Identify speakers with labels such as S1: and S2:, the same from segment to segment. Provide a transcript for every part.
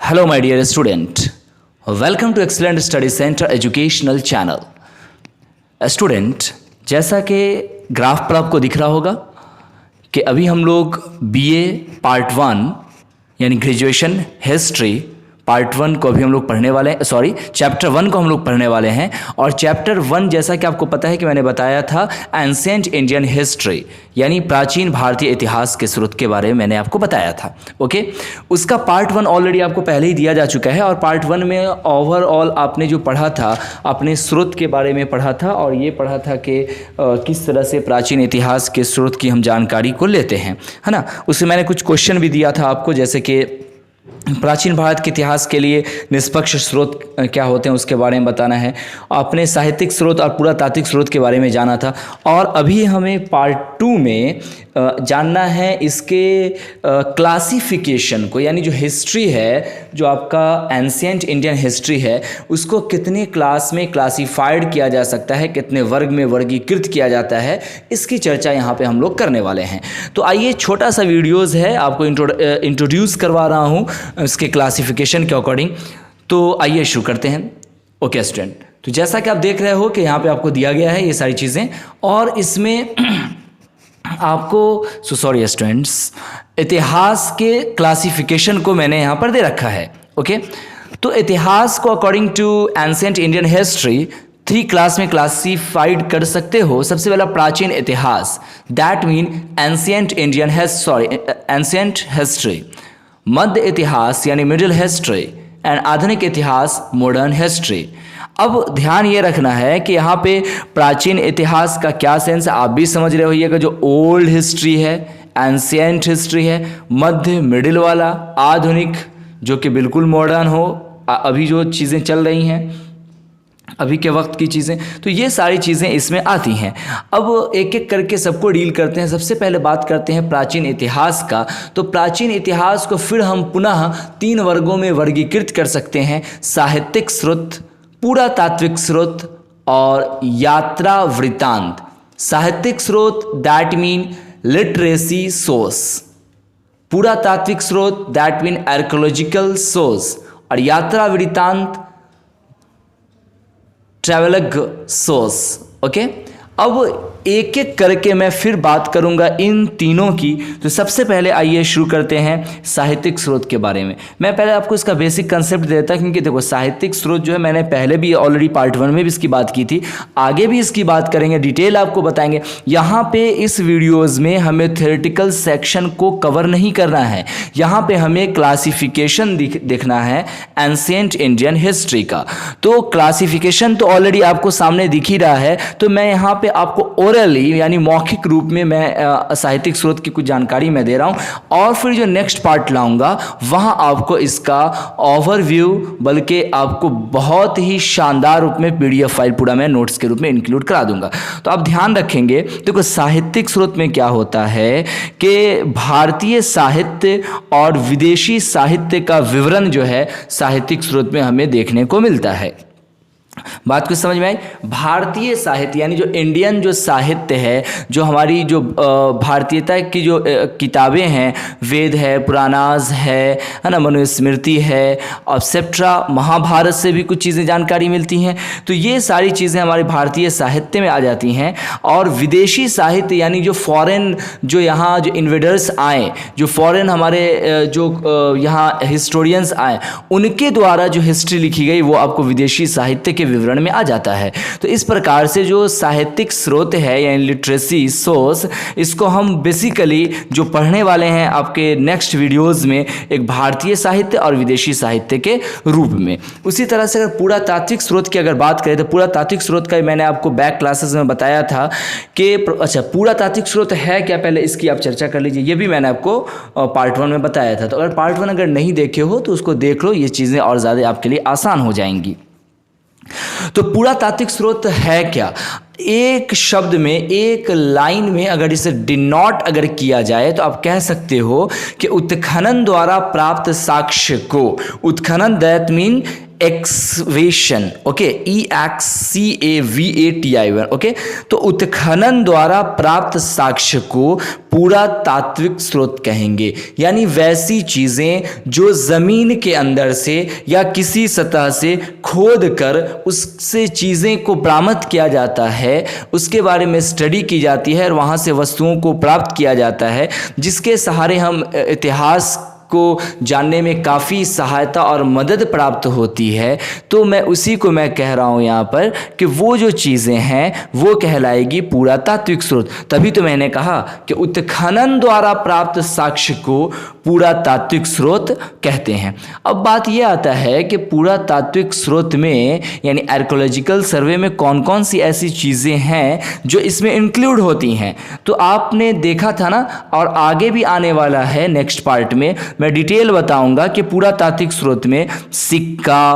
S1: Hello, my dear student. Welcome to Excellent Study Center Educational Channel. Student, जैसा कि graph पर आपको दिख रहा होगा कि अभी हम लोग बीए पार्ट 1 यानी ग्रेजुएशन हिस्ट्री पार्ट 1 को अभी हम लोग पढ़ने वाले हैं, चैप्टर 1 को हम लोग पढ़ने वाले हैं। और चैप्टर 1 जैसा कि आपको पता है कि मैंने बताया था एंशिएंट इंडियन हिस्ट्री यानी प्राचीन भारतीय इतिहास के स्रोत के बारे में मैंने आपको बताया था। ओके, उसका पार्ट 1 ऑलरेडी आपको पहले ही दिया जा चुका है और पार्ट 1 में ओवरऑल आपने जो पढ़ा था अपने स्रोत के बारे में पढ़ा था और ये पढ़ा था कि किस तरह से प्राचीन इतिहास के स्रोत की हम जानकारी को लेते हैं, है ना। उसमें मैंने कुछ क्वेश्चन भी दिया था आपको, जैसे कि प्राचीन भारत के इतिहास के लिए निष्पक्ष स्रोत क्या होते हैं उसके बारे में बताना है, अपने साहित्यिक स्रोत और पुरातात्विक स्रोत के बारे में जाना था। और अभी हमें पार्ट 2 में जानना है इसके क्लासिफिकेशन को, यानी जो हिस्ट्री है, जो आपका एंशिएंट इंडियन हिस्ट्री है, उसको कितने क्लास में क्लासिफाइड किया जा सकता है, कितने वर्ग में वर्गीकृत किया जाता है, इसकी चर्चा यहाँ पे हम लोग करने वाले हैं। तो आइए, छोटा सा वीडियोज़ है, आपको इंट्रोड्यूस करवा रहा हूँ इसके क्लासिफिकेशन के अकॉर्डिंग। तो आइए शुरू करते हैं। ओके स्टूडेंट, तो जैसा कि आप देख रहे हो कि यहाँ पे आपको दिया गया है ये सारी चीज़ें, और इसमें आपको सॉरी स्टूडेंट्स, इतिहास के क्लासिफिकेशन को मैंने यहाँ पर दे रखा है। ओके, तो इतिहास को according to ancient Indian history 3 class में क्लासिफाइड कर सकते हो। सबसे पहला प्राचीन इतिहास, that mean ancient Indian ancient history, मध्य इतिहास यानी मिडिल हिस्ट्री, एंड आधुनिक इतिहास मॉडर्न हिस्ट्री। अब ध्यान ये रखना है कि यहाँ पे प्राचीन इतिहास का क्या सेंस है, आप भी समझ रहे होइएगा, जो ओल्ड हिस्ट्री है, एंशिएंट हिस्ट्री है, मध्य मिडिल वाला, आधुनिक जो कि बिल्कुल मॉडर्न हो, अभी जो चीज़ें चल रही हैं अभी के वक्त की चीज़ें, तो ये सारी चीज़ें इसमें आती हैं। अब एक एक करके सबको डील करते हैं। सबसे पहले बात करते हैं प्राचीन इतिहास का। तो प्राचीन इतिहास को फिर हम पुनः 3 वर्गों में वर्गीकृत कर सकते हैं: साहित्यिक स्रोत, पुरातात्विक स्रोत और यात्रा वृत्तांत। साहित्यिक स्रोत दैट मीन लिटरेसी सोर्स, पुरातात्विक स्रोत दैट मीन आर्कियोलॉजिकल सोर्स, और यात्रा वृत्तांत ट्रैवलग सोर्स। ओके, अब एक एक करके मैं फिर बात करूंगा इन तीनों की। तो सबसे पहले आइए शुरू करते हैं साहित्यिक स्रोत के बारे में। मैं पहले आपको इसका बेसिक कंसेप्ट देता, क्योंकि देखो साहित्यिक स्रोत जो है मैंने पहले भी ऑलरेडी पार्ट 1 में भी इसकी बात की थी, आगे भी इसकी बात करेंगे, डिटेल आपको बताएंगे। यहाँ पे इस वीडियोज़ में हमें थ्योरेटिकल सेक्शन को कवर नहीं करना है, यहाँ पे हमें क्लासिफिकेशन देखना है एंशिएंट इंडियन हिस्ट्री का। तो क्लासिफिकेशन तो ऑलरेडी आपको सामने दिख ही रहा है, तो मैं यहाँ पे आपको ओरली यानी मौखिक रूप में मैं साहित्यिक स्रोत की कुछ जानकारी मैं दे रहा हूं, और फिर जो नेक्स्ट पार्ट लाऊंगा वहां आपको इसका ओवरव्यू, बल्कि आपको बहुत ही शानदार रूप में पीडीएफ फाइल पूरा मैं नोट्स के रूप में इंक्लूड करा दूंगा। तो आप ध्यान रखेंगे। देखो साहित्यिक स्रोत में क्या होता है कि भारतीय साहित्य और विदेशी साहित्य का विवरण जो है साहित्यिक स्रोत में हमें देखने को मिलता है। बात कुछ समझ में आई? भारतीय साहित्य यानी जो इंडियन जो साहित्य है, जो हमारी जो भारतीयता की जो किताबें हैं, वेद है, पुराणास है ना, मनुस्मृति है, ऑब्सेप्ट्रा, महाभारत से भी कुछ चीज़ें जानकारी मिलती हैं। तो ये सारी चीज़ें हमारे भारतीय साहित्य में आ जाती हैं। और विदेशी साहित्य यानी जो फॉरेन, जो यहाँ जो इन्वेडर्स आए, जो फॉरेन हमारे जो यहाँ हिस्टोरियंस आए, उनके द्वारा जो हिस्ट्री लिखी गई वो आपको विदेशी साहित्य के विवरण में आ जाता है। तो इस प्रकार से जो साहित्यिक स्रोत है यानी लिटरेसी सोर्स, इसको हम बेसिकली जो पढ़ने वाले हैं आपके नेक्स्ट वीडियोस में, एक भारतीय साहित्य और विदेशी साहित्य के रूप में। उसी तरह से अगर पुरातात्विक स्रोत की अगर बात करें तो पुरातात्विक स्रोत का मैंने आपको बैक क्लासेस में बताया था कि अच्छा पुरातात्विक स्रोत है क्या, पहले इसकी आप चर्चा कर लीजिए। ये भी मैंने आपको पार्ट 1 में बताया था। तो अगर पार्ट 1 अगर नहीं देखे हो तो उसको देख लो, ये चीज़ें और ज़्यादा आपके लिए आसान हो जाएंगी। तो पुरातात्विक स्रोत है क्या? एक शब्द में, एक लाइन में अगर इसे डिनोट अगर किया जाए तो आप कह सकते हो कि उत्खनन द्वारा प्राप्त साक्ष्य को, उत्खनन that mean excavation, okay, EXCAVATION, okay. तो उत्खनन द्वारा प्राप्त साक्ष्य को पुरातात्विक स्रोत कहेंगे, यानी वैसी चीजें जो जमीन के अंदर से या किसी सतह से खोद कर उससे चीजें को बरामद किया जाता है, उसके बारे में स्टडी की जाती है और वहां से वस्तुओं को प्राप्त किया जाता है, जिसके सहारे हम इतिहास को जानने में काफ़ी सहायता और मदद प्राप्त होती है। तो मैं उसी को मैं कह रहा हूँ यहाँ पर कि वो जो चीज़ें हैं वो कहलाएगी पुरातात्विक स्रोत। तभी तो मैंने कहा कि उत्खनन द्वारा प्राप्त साक्ष्य को पुरातात्विक स्रोत कहते हैं। अब बात ये आता है कि पुरातात्विक स्रोत में यानी आर्कियोलॉजिकल सर्वे में कौन कौन सी ऐसी चीज़ें हैं जो इसमें इंक्लूड होती हैं। तो आपने देखा था ना, और आगे भी आने वाला है नेक्स्ट पार्ट में मैं डिटेल बताऊंगा कि पुरातात्विक स्रोत में सिक्का,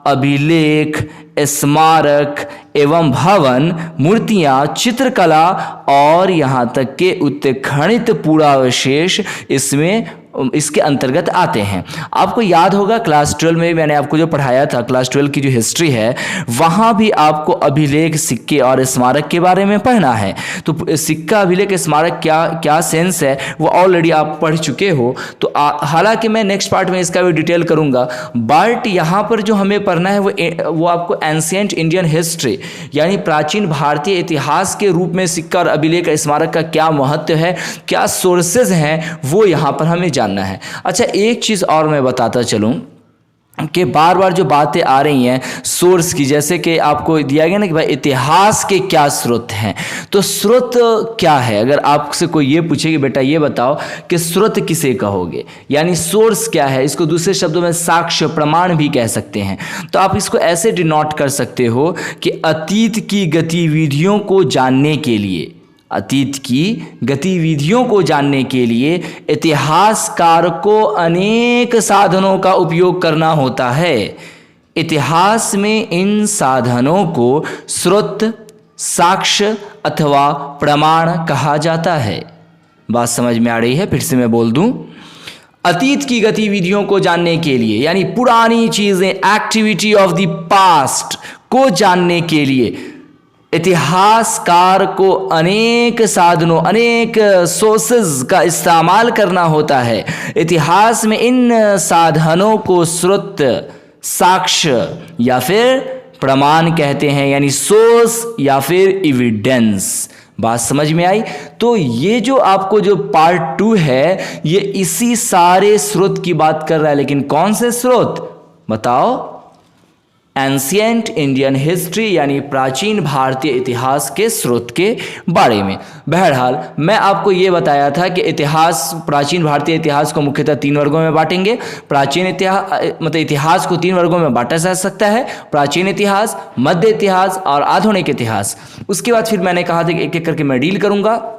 S1: अभिलेख, स्मारक एवं भवन, मूर्तियां, चित्रकला और यहाँ तक के उत्खनित पुरावशेष इसके अंतर्गत आते हैं। आपको याद होगा क्लास 12 में मैंने आपको जो पढ़ाया था, क्लास 12 की जो हिस्ट्री है वहाँ भी आपको अभिलेख, सिक्के और स्मारक के बारे में पढ़ना है। तो सिक्का, अभिलेख, स्मारक क्या सेंस है वो ऑलरेडी आप पढ़ चुके हो। तो हालांकि मैं नेक्स्ट पार्ट में इसका भी डिटेल करूँगा, बट यहाँ पर जो हमें पढ़ना है वो आपको एंशिएंट इंडियन हिस्ट्री यानी प्राचीन भारतीय इतिहास के रूप में सिक्का और अभिलेख, स्मारक का क्या महत्व है, क्या सोर्सेज हैं, वो यहाँ पर हमें जानना है। अच्छा, एक चीज़ और मैं बताता चलूँ कि बार बार जो बातें आ रही हैं सोर्स की, जैसे कि आपको दिया गया ना कि भाई इतिहास के क्या स्रोत हैं। तो स्रोत क्या है? अगर आपसे कोई ये पूछे कि बेटा ये बताओ कि स्रोत किसे कहोगे, यानी सोर्स क्या है, इसको दूसरे शब्दों में साक्ष्य, प्रमाण भी कह सकते हैं। तो आप इसको ऐसे डिनोट कर सकते हो कि अतीत की गतिविधियों को जानने के लिए, अतीत की गतिविधियों को जानने के लिए इतिहासकार को अनेक साधनों का उपयोग करना होता है। इतिहास में इन साधनों को स्रोत, साक्ष्य अथवा प्रमाण कहा जाता है। बात समझ में आ रही है? फिर से मैं बोल दूं, अतीत की गतिविधियों को जानने के लिए यानी पुरानी चीजें, एक्टिविटी ऑफ द पास्ट को जानने के लिए इतिहासकार को अनेक साधनों, अनेक सोर्सेज का इस्तेमाल करना होता है। इतिहास में इन साधनों को स्रोत, साक्ष्य या फिर प्रमाण कहते हैं, यानी सोर्स या फिर एविडेंस। बात समझ में आई? तो ये जो आपको जो पार्ट 2 है ये इसी सारे स्रोत की बात कर रहा है, लेकिन कौन से स्रोत बताओ? एंशिएंट इंडियन हिस्ट्री यानी प्राचीन भारतीय इतिहास के स्रोत के बारे में। बहरहाल मैं आपको ये बताया था कि इतिहास, प्राचीन भारतीय इतिहास को मुख्यतः 3 वर्गों में बांटेंगे। प्राचीन इतिहास मतलब इतिहास को 3 वर्गों में बांटा जा सकता है, प्राचीन इतिहास, मध्य इतिहास और आधुनिक इतिहास। उसके बाद फिर मैंने कहा था कि एक एक करके मैं डील करूंगा,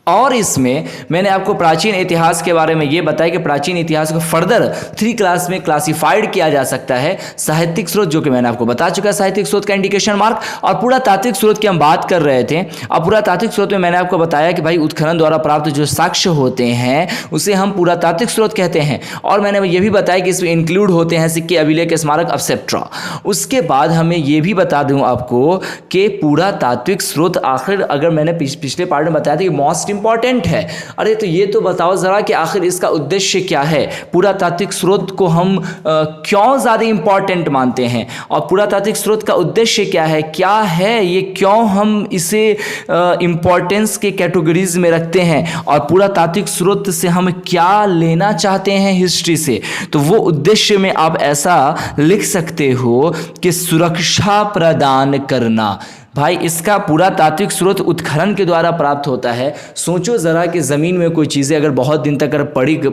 S1: और इसमें मैंने आपको प्राचीन इतिहास के बारे में ये बताया कि प्राचीन इतिहास को फर्दर 3 क्लास में क्लासिफाइड किया जा सकता है। साहित्यिक स्रोत, जो कि मैंने आपको बता चुका, साहित्यिक स्रोत का इंडिकेशन मार्क, और पुरातात्विक स्रोत की हम बात कर रहे थे। और पुरातात्विक स्रोत में मैंने आपको बताया कि भाई उत्खनन द्वारा प्राप्त जो साक्ष्य होते हैं उसे हम पुरातात्विक स्रोत कहते हैं। और मैंने ये भी बताया कि इसमें इंक्लूड होते हैं सिक्के, अभिलेख, स्मारक एक्सेट्रा। उसके बाद हमें ये भी बता दूं आपको कि पुरातात्विक स्रोत आखिर, अगर मैंने पिछले पार्ट में बताया था कि मोस्ट इंपॉर्टेंट है, अरे तो ये तो बताओ जरा कि आखिर इसका उद्देश्य क्या है। पुरातात्विक स्रोत को हम क्यों ज़्यादा इंपॉर्टेंट मानते हैं और पुरातात्विक स्रोत का उद्देश्य क्या है, क्या है ये, क्यों हम इसे इंपॉर्टेंस के कैटेगरीज में रखते हैं और पुरातात्विक स्रोत से हम क्या लेना चाहते हैं हिस्ट्री से। तो वो उद्देश्य में आप ऐसा लिख सकते हो कि सुरक्षा प्रदान करना। भाई इसका पुरातात्विक स्रोत उत्खनन के द्वारा प्राप्त होता है। सोचो ज़रा कि ज़मीन में कोई चीज़ें अगर बहुत दिन तक अगर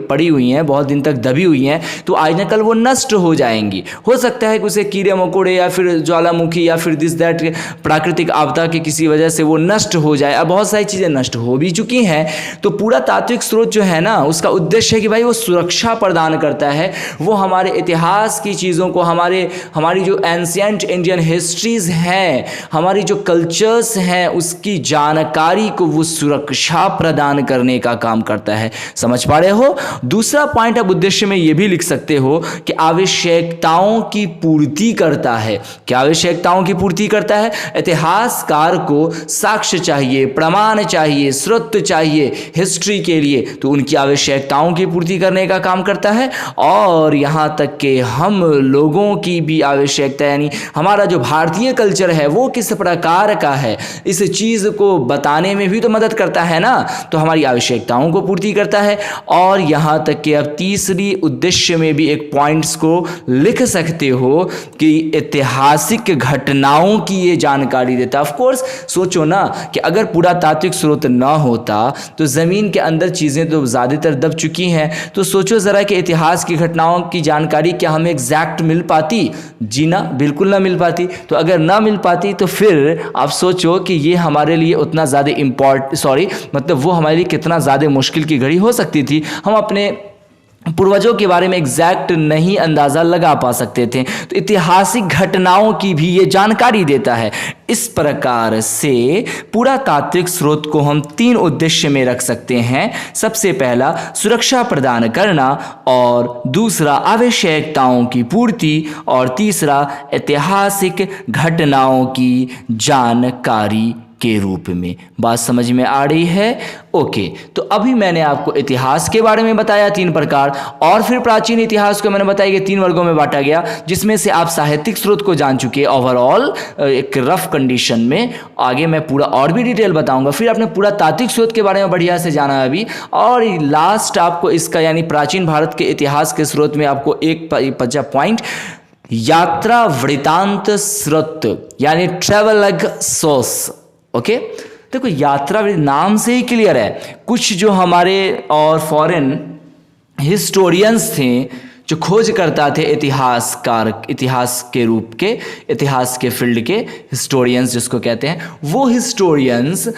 S1: पड़ी हुई हैं, बहुत दिन तक दबी हुई हैं, तो आज न कल वो नष्ट हो जाएंगी। हो सकता है कि उसे कीड़े मकोड़े या फिर ज्वालामुखी या फिर दिस दैट प्राकृतिक आपदा की किसी वजह से वो नष्ट हो जाए। अब बहुत सारी चीज़ें नष्ट हो भी चुकी हैं। तो पुरातात्विक स्रोत जो है ना, उसका उद्देश्य है कि भाई वो सुरक्षा प्रदान करता है। वो हमारे इतिहास की चीज़ों को, हमारी जो एंशिएंट इंडियन हिस्ट्रीज़ हैं, हमारी जो कल्चर्स हैं उसकी जानकारी को वो सुरक्षा प्रदान करने का काम करता है। समझ पा रहे हो? दूसरा पॉइंट आप उद्देश्य में ये भी लिख सकते हो कि आवश्यकताओं की पूर्ति करता है। क्या आवश्यकताओं की पूर्ति करता है? इतिहासकार को साक्ष्य चाहिए, प्रमाण चाहिए, स्रोत चाहिए हिस्ट्री के लिए, तो उनकी आवश्यकताओं की पूर्ति करने का काम करता है। और यहाँ तक कि हम लोगों की भी आवश्यकता, यानी हमारा जो भारतीय कल्चर है वो किस प्रकार का है, इस चीज़ को बताने में भी तो मदद करता है ना, तो हमारी आवश्यकताओं को पूर्ति करता है। और यहाँ तक कि अब तीसरी उद्देश्य में भी एक पॉइंट्स को लिख सकते हो कि ऐतिहासिक घटनाओं की ये जानकारी देता है। ऑफ कोर्स सोचो ना कि अगर पुरातात्विक स्रोत ना होता तो ज़मीन के अंदर चीज़ें तो ज़्यादातर दब चुकी हैं, तो सोचो ज़रा कि इतिहास की घटनाओं की जानकारी क्या हमें एग्जैक्ट मिल पाती? जी ना, बिल्कुल ना मिल पाती। तो अगर ना मिल पाती तो फिर आप सोचो कि ये हमारे लिए उतना ज़्यादा मतलब वो हमारे लिए कितना ज़्यादा मुश्किल की घड़ी हो सकती थी। हम अपने पूर्वजों के बारे में एग्जैक्ट नहीं अंदाज़ा लगा पा सकते थे। तो ऐतिहासिक घटनाओं की भी ये जानकारी देता है। इस प्रकार से पुरातात्विक स्रोत को हम 3 उद्देश्य में रख सकते हैं। सबसे पहला सुरक्षा प्रदान करना, और दूसरा आवश्यकताओं की पूर्ति, और तीसरा ऐतिहासिक घटनाओं की जानकारी के रूप में। बात समझ में आ रही है? ओके, तो अभी मैंने आपको इतिहास के बारे में बताया 3 प्रकार, और फिर प्राचीन इतिहास को मैंने बताया कि 3 वर्गों में बांटा गया, जिसमें से आप साहित्यिक स्रोत को जान चुके ओवरऑल एक रफ कंडीशन में। आगे मैं पूरा और भी डिटेल बताऊंगा। फिर आपने पूरा तात्विक स्रोत के बारे में बढ़िया से जाना अभी, और लास्ट आपको इसका यानी प्राचीन भारत के इतिहास के स्रोत में आपको एक पॉइंट यात्रा वृत्तांत स्रोत यानी ट्रेवलग सोर्स। ओके, देखो यात्रा नाम से ही क्लियर है। कुछ जो हमारे और फॉरेन हिस्टोरियंस थे जो खोज करता थे, इतिहास के रूप के, इतिहास के फील्ड के हिस्टोरियंस जिसको कहते हैं, वो हिस्टोरियंस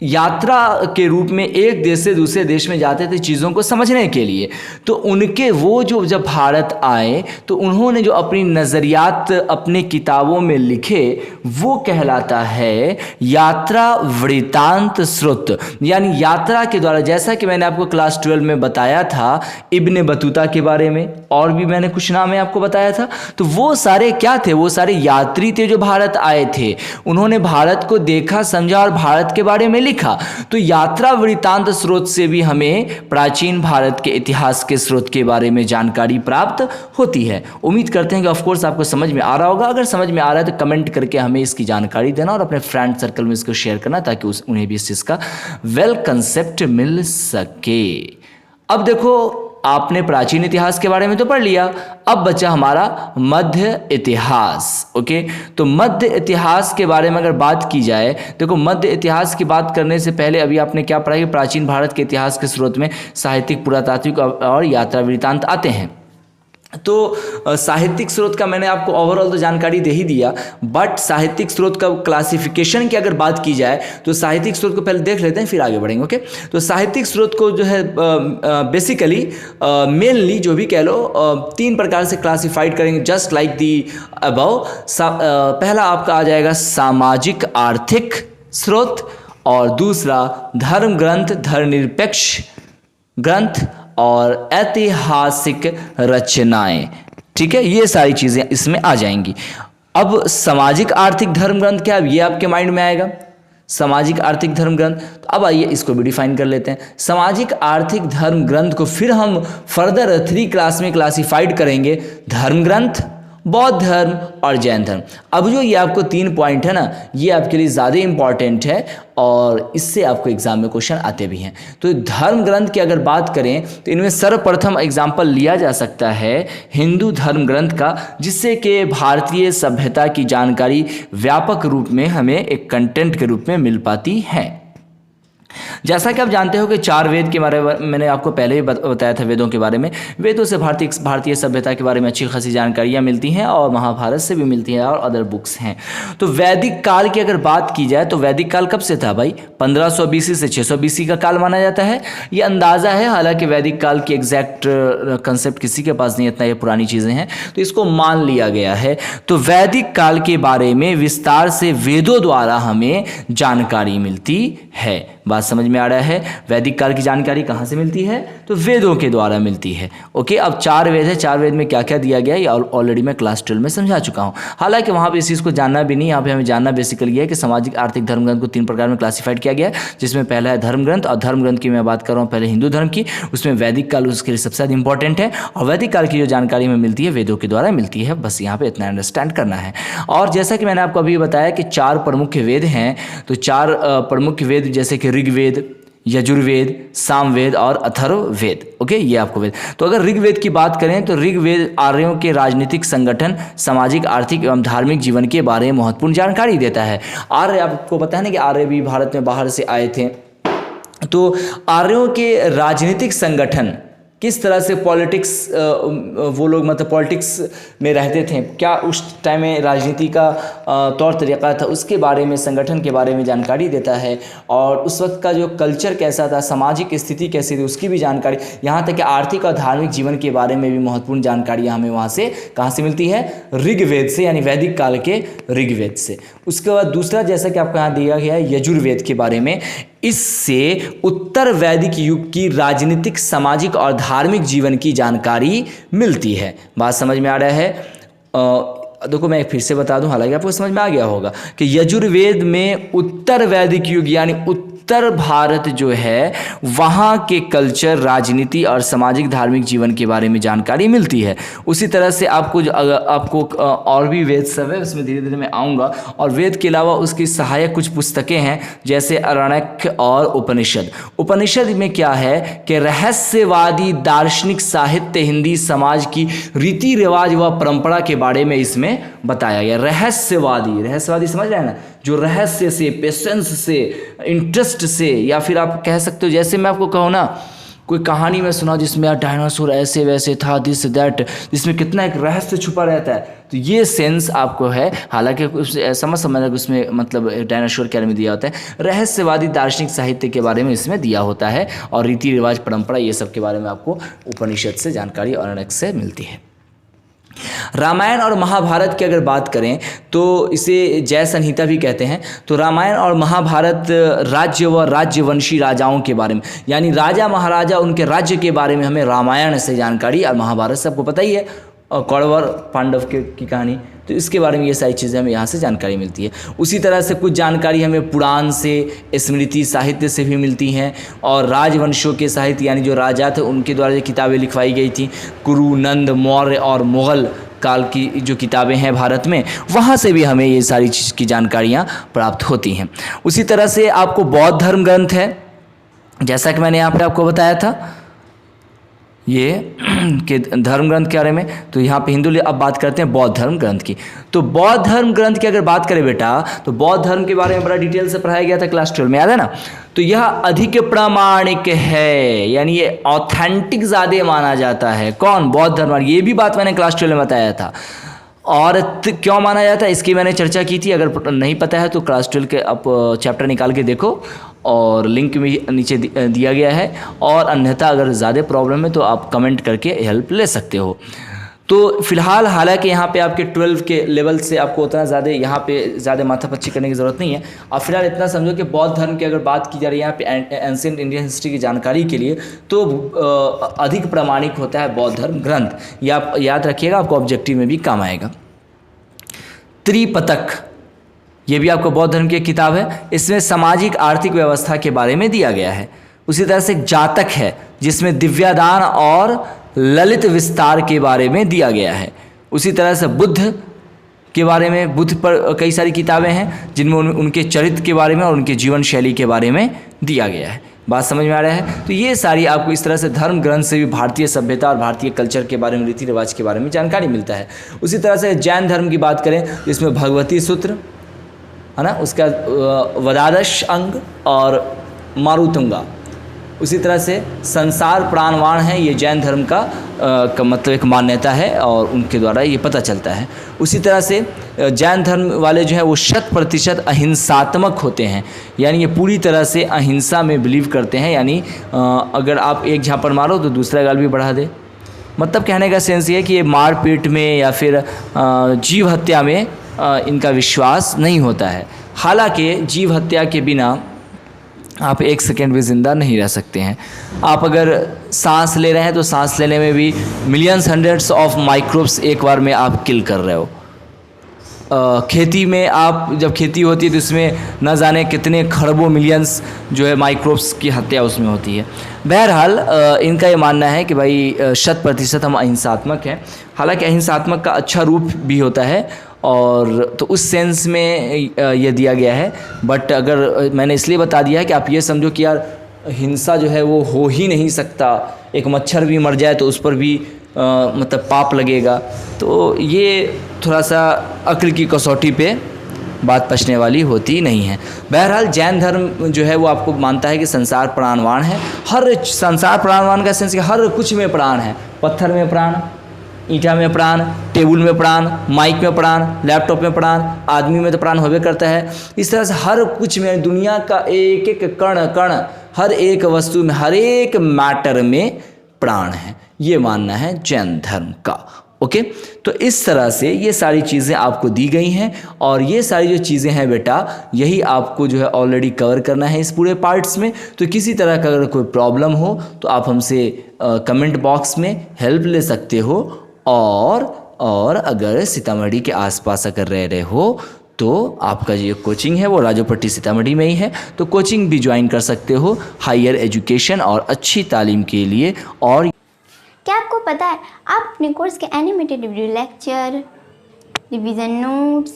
S1: यात्रा के रूप में एक देश से दूसरे देश में जाते थे चीज़ों को समझने के लिए। तो उनके वो जो जब भारत आए तो उन्होंने जो अपनी नज़रियात अपने किताबों में लिखे वो कहलाता है यात्रा वृत्तांत स्रोत, यानी यात्रा के द्वारा। जैसा कि मैंने आपको क्लास 12 में बताया था इब्ने बतूता के बारे में, और भी मैंने कुछ नाम है आपको बताया था। तो वो सारे क्या थे? वो सारे यात्री थे जो भारत आए थे। उन्होंने भारत को देखा, समझा और भारत के बारे में लिखा। तो यात्रा वृत्तांत स्रोत से भी हमें प्राचीन भारत के इतिहास के स्रोत के बारे में जानकारी प्राप्त होती है। उम्मीद करते हैं कि ऑफ कोर्स आपको समझ में आ रहा होगा। अगर समझ में आ रहा है तो कमेंट करके हमें इसकी जानकारी देना और अपने फ्रेंड सर्कल में इसको शेयर करना, ताकि उन्हें भी इस चीज़ का वेल कंसेप्ट मिल सके। अब देखो, आपने प्राचीन इतिहास के बारे में तो पढ़ लिया, अब बचा हमारा मध्य इतिहास। ओके, तो मध्य इतिहास के बारे में अगर बात की जाए, देखो मध्य इतिहास की बात करने से पहले अभी आपने क्या पढ़ा कि प्राचीन भारत के इतिहास के स्रोत में साहित्यिक, पुरातात्विक और यात्रा वृत्तांत आते हैं। तो साहित्यिक स्रोत का मैंने आपको ओवरऑल तो जानकारी दे ही दिया, बट साहित्यिक स्रोत का क्लासिफिकेशन की अगर बात की जाए तो साहित्यिक स्रोत को पहले देख लेते हैं, फिर आगे बढ़ेंगे। ओके, तो साहित्यिक स्रोत को जो है बेसिकली मेनली जो भी कह लो 3 प्रकार से क्लासिफाइड करेंगे, जस्ट लाइक दी अबव। पहला आपका आ जाएगा सामाजिक आर्थिक स्रोत, और दूसरा धर्म ग्रंथ, धर्मनिरपेक्ष ग्रंथ, और ऐतिहासिक रचनाएं। ठीक है, ये सारी चीज़ें इसमें आ जाएंगी। अब सामाजिक आर्थिक धर्म ग्रंथ क्या, ये आपके माइंड में आएगा, सामाजिक आर्थिक धर्म ग्रंथ। तो अब आइए इसको भी डिफाइन कर लेते हैं। सामाजिक आर्थिक धर्म ग्रंथ को फिर हम फर्दर 3 क्लास में क्लासिफाइड करेंगे, धर्म ग्रंथ, बौद्ध धर्म और जैन धर्म। अब जो ये आपको 3 पॉइंट है ना, ये आपके लिए ज़्यादा इंपॉर्टेंट है और इससे आपको एग्जाम में क्वेश्चन आते भी हैं। तो धर्म ग्रंथ की अगर बात करें तो इनमें सर्वप्रथम एग्जाम्पल लिया जा सकता है हिंदू धर्म ग्रंथ का, जिससे कि भारतीय सभ्यता की जानकारी व्यापक रूप में हमें एक कंटेंट के रूप में मिल पाती है। जैसा कि आप जानते हो कि 4 वेद के बारे में मैंने आपको पहले ही बताया था वेदों के बारे में। वेदों से भारतीय सभ्यता के बारे में अच्छी खासी जानकारियाँ मिलती हैं और महाभारत से भी मिलती हैं और अदर बुक्स हैं। तो वैदिक काल की अगर बात की जाए तो वैदिक काल कब से था भाई? 1500 BC से 600 BC का काल माना जाता है। ये अंदाज़ा है, हालांकि वैदिक काल की एग्जैक्ट कंसेप्ट किसी के पास नहीं, इतना ये पुरानी चीज़ें हैं तो इसको मान लिया गया है। तो वैदिक काल के बारे में विस्तार से वेदों द्वारा हमें जानकारी मिलती है। बात समझ में आ रहा है? वैदिक काल की जानकारी कहाँ से मिलती है? तो वेदों के द्वारा मिलती है। ओके, अब 4 वेद है, 4 वेद में क्या क्या दिया गया ये ऑलरेडी मैं क्लास 12 में समझा चुका हूँ। हालांकि वहाँ पे इस चीज़ को जानना भी नहीं, यहाँ पे हमें जानना बेसिकली है कि सामाजिक आर्थिक धर्म ग्रंथ को 3 प्रकार में क्लासीफाइड किया गया है, जिसमें पहला है धर्म ग्रंथ। और धर्म ग्रंथ की मैं बात कर रहा हूँ पहले हिंदू धर्म की, उसमें वैदिक काल उसके लिए सबसे ज़्यादा इंपॉर्टेंट है। और वैदिक काल की जो जानकारी हमें मिलती है वेदों के द्वारा मिलती है, बस यहाँ पर इतना अंडरस्टैंड करना है। और जैसा कि मैंने आपको अभी बताया कि 4 प्रमुख वेद हैं, तो 4 प्रमुख वेद जैसे कि ऋग्वेद, यजुर्वेद, सामवेद और अथर्ववेद। ओके, ये आपको वेद। तो अगर ऋग्वेद की बात करें तो ऋग्वेद आर्यों के राजनीतिक संगठन, सामाजिक, आर्थिक एवं धार्मिक जीवन के बारे में महत्वपूर्ण जानकारी देता है। आर्य, आपको पता है ना कि आर्य भी भारत में बाहर से आए थे। तो आर्यों के राजनीतिक संगठन किस तरह से पॉलिटिक्स, वो लोग मतलब पॉलिटिक्स में रहते थे, क्या उस टाइम में राजनीति का तौर तरीका था, उसके बारे में, संगठन के बारे में जानकारी देता है। और उस वक्त का जो कल्चर कैसा था, सामाजिक स्थिति कैसी थी, उसकी भी जानकारी, यहाँ तक कि आर्थिक और धार्मिक जीवन के बारे में भी महत्वपूर्ण जानकारी हमें वहाँ से कहाँ से मिलती है? ऋग्वेद से, यानी वैदिक काल के ऋग्वेद से। उसके बाद दूसरा, जैसा कि आपको यहाँ दिया गया है यजुर्वेद के बारे में, इससे उत्तर वैदिक युग की राजनीतिक, सामाजिक और धार्मिक जीवन की जानकारी मिलती है। बात समझ में आ रहा है? देखो मैं फिर से बता दूं, हालांकि आपको समझ में आ गया होगा कि यजुर्वेद में उत्तर वैदिक युग यानी उत्तर भारत जो है वहाँ के कल्चर, राजनीति और सामाजिक धार्मिक जीवन के बारे में जानकारी मिलती है। उसी तरह से आपको और भी वेद सब है, उसमें धीरे धीरे मैं आऊँगा। और वेद के अलावा उसकी सहायक कुछ पुस्तकें हैं जैसे अरण्यक और उपनिषद। उपनिषद में क्या है कि रहस्यवादी दार्शनिक साहित्य, हिंदी समाज की रीति रिवाज व परंपरा के बारे में इसमें बताया गया। रहस्यवादी समझ रहे हैं ना, जो रहस्य से, पेशेंस से, इंटरेस्ट से, या फिर आप कह सकते हो जैसे मैं आपको कहूँ ना, कोई कहानी में सुना जिसमें यार डायनासोर ऐसे वैसे था, दिस दैट, जिसमें कितना एक रहस्य छुपा रहता है, तो ये सेंस आपको है। हालांकि समझ उसमें मतलब डायनासोर के बारे में दिया होता है, रहस्यवादी दार्शनिक साहित्य के बारे में इसमें दिया होता है, और रीति रिवाज, परंपरा, ये सब के बारे में आपको उपनिषद से जानकारी और अनेक से मिलती है। रामायण और महाभारत की अगर बात करें तो इसे जय संहिता भी कहते हैं। तो रामायण और महाभारत राज्य व राज्यवंशी राजाओं के बारे में, यानी राजा महाराजा, उनके राज्य के बारे में हमें रामायण से जानकारी, और महाभारत सबको पता ही है, और कौरव पांडव की कहानी, तो इसके बारे में ये सारी चीज़ें हमें यहाँ से जानकारी मिलती है। उसी तरह से कुछ जानकारी हमें पुराण से, स्मृति साहित्य से भी मिलती हैं, और राजवंशों के साहित्य यानी जो राजा थे उनके द्वारा जो किताबें लिखवाई गई थी, कुरु, नंद, मौर्य और मुग़ल काल की जो किताबें हैं भारत में, वहाँ से भी हमें ये सारी चीज़ की जानकारियाँ प्राप्त होती हैं। उसी तरह से आपको बौद्ध धर्म ग्रंथ है, जैसा कि मैंने यहाँ पर आपको बताया था ये के धर्म ग्रंथ के बारे में। तो यहाँ पे हिंदू अब बात करते हैं बौद्ध धर्म ग्रंथ की। तो बौद्ध धर्म ग्रंथ की अगर बात करें बेटा, तो बौद्ध धर्म के बारे में बड़ा डिटेल से पढ़ाया गया था क्लास 12 में, याद है ना। तो यह अधिक प्रामाणिक है, यानी ये ऑथेंटिक ज़्यादा माना जाता है। कौन? बौद्ध धर्म। ये भी बात मैंने क्लास 12 में बताया था। और क्यों माना जाता है इसकी मैंने चर्चा की थी, अगर नहीं पता है तो क्लास 12 के आप चैप्टर निकाल के देखो, और लिंक भी नीचे दिया गया है। और अन्यथा अगर ज़्यादा प्रॉब्लम है तो आप कमेंट करके हेल्प ले सकते हो। तो फिलहाल हालांकि यहाँ पे आपके 12 के लेवल से आपको उतना ज़्यादा यहाँ पे ज़्यादा माथापच्ची करने की ज़रूरत नहीं है। अब फिलहाल इतना समझो कि बौद्ध धर्म की अगर बात की जा रही है यहाँ पे एंशिएंट इंडियन हिस्ट्री की जानकारी के लिए, तो अधिक प्रामाणिक होता है बौद्ध धर्म ग्रंथ। ये आप याद रखिएगा, आपको ऑब्जेक्टिव में भी काम आएगा। त्रिपिटक, ये भी आपको बौद्ध धर्म की एक किताब है, इसमें सामाजिक आर्थिक व्यवस्था के बारे में दिया गया है। उसी तरह से एक जातक है जिसमें दिव्यादान और ललित विस्तार के बारे में दिया गया है। उसी तरह से बुद्ध के बारे में, बुद्ध पर कई सारी किताबें हैं जिनमें उनके चरित्र के बारे में और उनके जीवन शैली के बारे में दिया गया है। बात समझ में आ रहा है? तो ये सारी आपको इस तरह से धर्म ग्रंथ से भी भारतीय सभ्यता और भारतीय कल्चर के बारे में, रीति रिवाज के बारे में जानकारी मिलता है। उसी तरह से जैन धर्म की बात करें, जिसमें भगवती सूत्र है ना, उसका वदादश अंग और मारुतुंगा। उसी तरह से संसार प्राणवान है, ये जैन धर्म का मतलब एक मान्यता है और उनके द्वारा ये पता चलता है। उसी तरह से जैन धर्म वाले जो है वो 100% अहिंसात्मक होते हैं, यानी ये पूरी तरह से अहिंसा में बिलीव करते हैं, यानी अगर आप एक झापड़ मारो तो दूसरा गाल भी बढ़ा दे। मतलब कहने का सेंस ये है कि ये मारपीट में या फिर जीव हत्या में इनका विश्वास नहीं होता है। हालांकि जीव हत्या के बिना आप एक सेकेंड भी ज़िंदा नहीं रह सकते हैं। आप अगर सांस ले रहे हैं तो सांस लेने में भी मिलियंस हंड्रेड्स ऑफ माइक्रोब्स एक बार में आप किल कर रहे हो। खेती में आप जब खेती होती है तो इसमें न जाने कितने खरबों मिलियंस जो है माइक्रोब्स की हत्या उसमें होती है। बहरहाल इनका ये मानना है कि भाई 100% हम अहिंसात्मक हैं। हालांकि अहिंसात्मक का अच्छा रूप भी होता है और तो उस सेंस में ये दिया गया है। बट अगर मैंने इसलिए बता दिया है कि आप ये समझो कि यार हिंसा जो है वो हो ही नहीं सकता, एक मच्छर भी मर जाए तो उस पर भी मतलब पाप लगेगा, तो ये थोड़ा सा अक्ल की कसौटी पे बात पचने वाली होती नहीं है। बहरहाल जैन धर्म जो है वो आपको मानता है कि संसार प्राणवान है। हर संसार प्राणवान का सेंस कि हर कुछ में प्राण है। पत्थर में प्राण, ईंटा में प्राण, टेबल में प्राण, माइक में प्राण, लैपटॉप में प्राण, आदमी में तो प्राण होबे करता है। इस तरह से हर कुछ में, दुनिया का एक एक कण कण, हर एक वस्तु में, हर एक मैटर में प्राण है। ये मानना है जैन धर्म का। ओके, तो इस तरह से ये सारी चीज़ें आपको दी गई हैं और ये सारी जो चीज़ें हैं बेटा, यही आपको जो है ऑलरेडी कवर करना है इस पूरे पार्ट्स में। तो किसी तरह का अगर कोई प्रॉब्लम हो तो आप हमसे कमेंट बॉक्स में हेल्प ले सकते हो। और अगर सीतामढ़ी के आसपास अगर रह रहे हो तो आपका जो कोचिंग है वो राजोपट्टी सीतामढ़ी में ही है, तो कोचिंग भी ज्वाइन कर सकते हो हायर एजुकेशन और अच्छी तालीम के लिए। और
S2: क्या आपको पता है आप अपने कोर्स के animated video lecture, revision notes,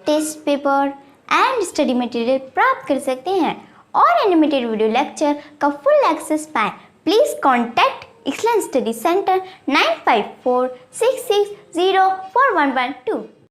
S2: test paper and study material प्राप्त कर सकते हैं और एनिमेटेड वीडियो लेक्चर का फुल एक्सेस पाएं? Please contact excellence study centre 9546604112।